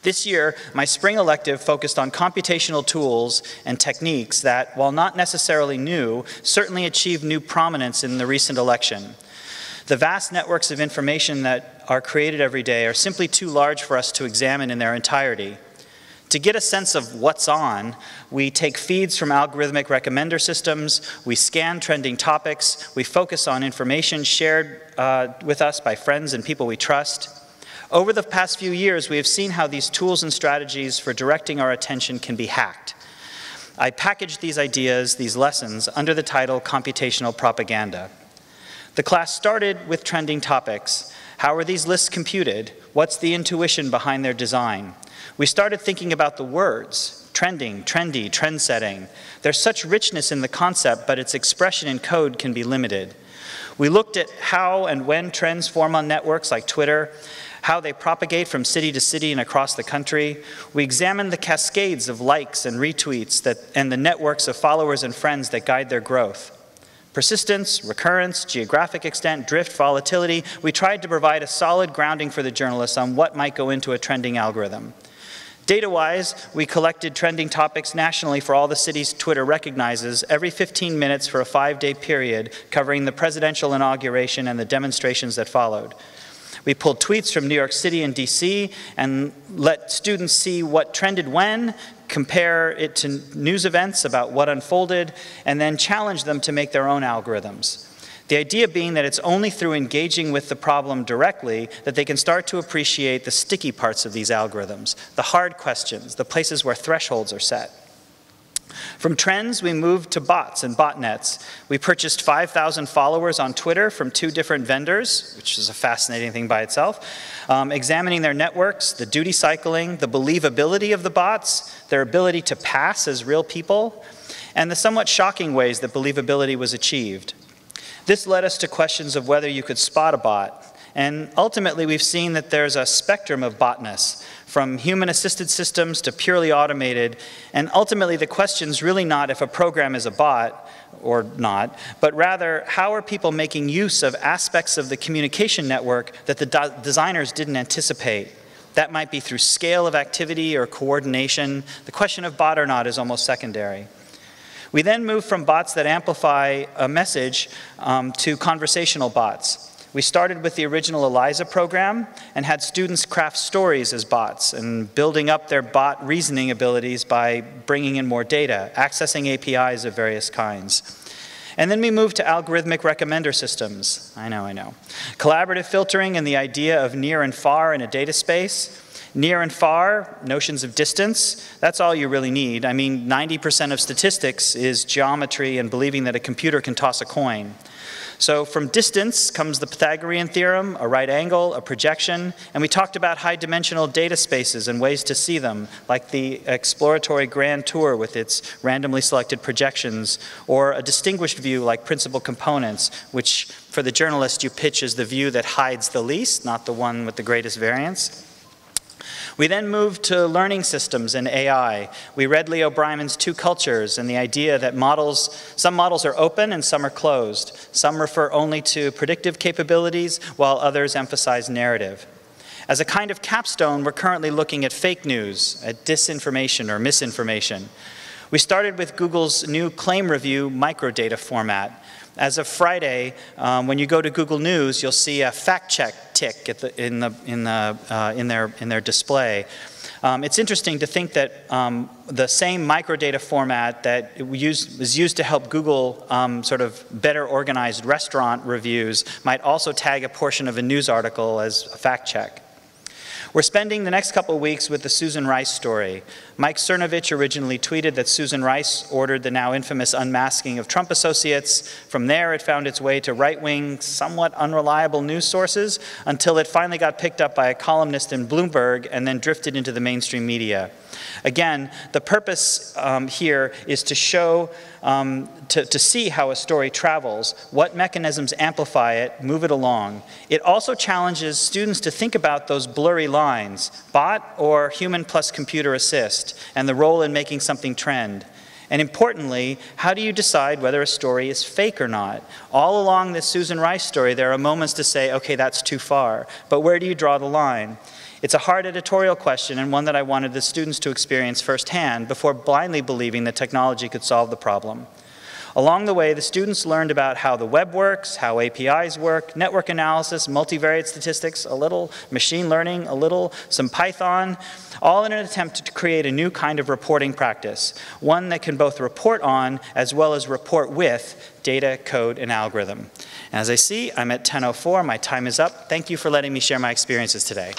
This year, my spring elective focused on computational tools and techniques that, while not necessarily new, certainly achieved new prominence in the recent election. The vast networks of information that are created every day are simply too large for us to examine in their entirety. To get a sense of what's on, we take feeds from algorithmic recommender systems, we scan trending topics, we focus on information shared with us by friends and people we trust. Over the past few years, we have seen how these tools and strategies for directing our attention can be hacked. I packaged these ideas, these lessons, under the title Computational Propaganda. The class started with trending topics. How are these lists computed? What's the intuition behind their design? We started thinking about the words, trending, trendy, trend-setting. There's such richness in the concept, but its expression in code can be limited. We looked at how and when trends form on networks like Twitter, how they propagate from city to city and across the country. We examined the cascades of likes and retweets and the networks of followers and friends that guide their growth. Persistence, recurrence, geographic extent, drift, volatility. We tried to provide a solid grounding for the journalists on what might go into a trending algorithm. Data-wise, we collected trending topics nationally for all the cities Twitter recognizes every 15 minutes for a 5-day period, covering the presidential inauguration and the demonstrations that followed. We pulled tweets from New York City and DC and let students see what trended when, compare it to news events about what unfolded, and then challenge them to make their own algorithms. The idea being that it's only through engaging with the problem directly that they can start to appreciate the sticky parts of these algorithms, the hard questions, the places where thresholds are set. From trends, we moved to bots and botnets. We purchased 5,000 followers on Twitter from 2 different vendors, which is a fascinating thing by itself, examining their networks, the duty cycling, the believability of the bots, their ability to pass as real people, and the somewhat shocking ways that believability was achieved. This led us to questions of whether you could spot a bot. And ultimately, we've seen that there's a spectrum of botness, from human-assisted systems to purely automated. And ultimately, the question's really not if a program is a bot or not, but rather, how are people making use of aspects of the communication network that the designers didn't anticipate? That might be through scale of activity or coordination. The question of bot or not is almost secondary. We then moved from bots that amplify a message to conversational bots. We started with the original ELIZA program and had students craft stories as bots and building up their bot reasoning abilities by bringing in more data, accessing APIs of various kinds. And then we moved to algorithmic recommender systems. I know. Collaborative filtering and the idea of near and far in a data space. Near and far, notions of distance, that's all you really need. I mean, 90% of statistics is geometry and believing that a computer can toss a coin. So from distance comes the Pythagorean theorem, a right angle, a projection, and we talked about high-dimensional data spaces and ways to see them, like the exploratory grand tour with its randomly selected projections, or a distinguished view like principal components, which for the journalist you pitch as the view that hides the least, not the one with the greatest variance. We then moved to learning systems and AI. We read Leo Breiman's Two Cultures and the idea that some models are open and some are closed. Some refer only to predictive capabilities, while others emphasize narrative. As a kind of capstone, we're currently looking at fake news, at disinformation or misinformation. We started with Google's new claim review microdata format. As of Friday, when you go to Google News, you'll see a fact check tick in their display. It's interesting to think that the same microdata format that was used to help Google sort of better organized restaurant reviews might also tag a portion of a news article as a fact check. We're spending the next couple of weeks with the Susan Rice story. Mike Cernovich originally tweeted that Susan Rice ordered the now infamous unmasking of Trump associates. From there, it found its way to right-wing, somewhat unreliable news sources until it finally got picked up by a columnist in Bloomberg and then drifted into the mainstream media. Again, the purpose here is to show, to see how a story travels, what mechanisms amplify it, move it along. It also challenges students to think about those blurry lines, bot or human plus computer assist, and the role in making something trend. And importantly, how do you decide whether a story is fake or not? All along this Susan Rice story, there are moments to say, okay, that's too far. But where do you draw the line? It's a hard editorial question and one that I wanted the students to experience firsthand before blindly believing that technology could solve the problem. Along the way, the students learned about how the web works, how APIs work, network analysis, multivariate statistics, a little machine learning, a little some Python, all in an attempt to create a new kind of reporting practice, one that can both report on as well as report with data, code, and algorithm. And as I see, I'm at 10:04. My time is up. Thank you for letting me share my experiences today.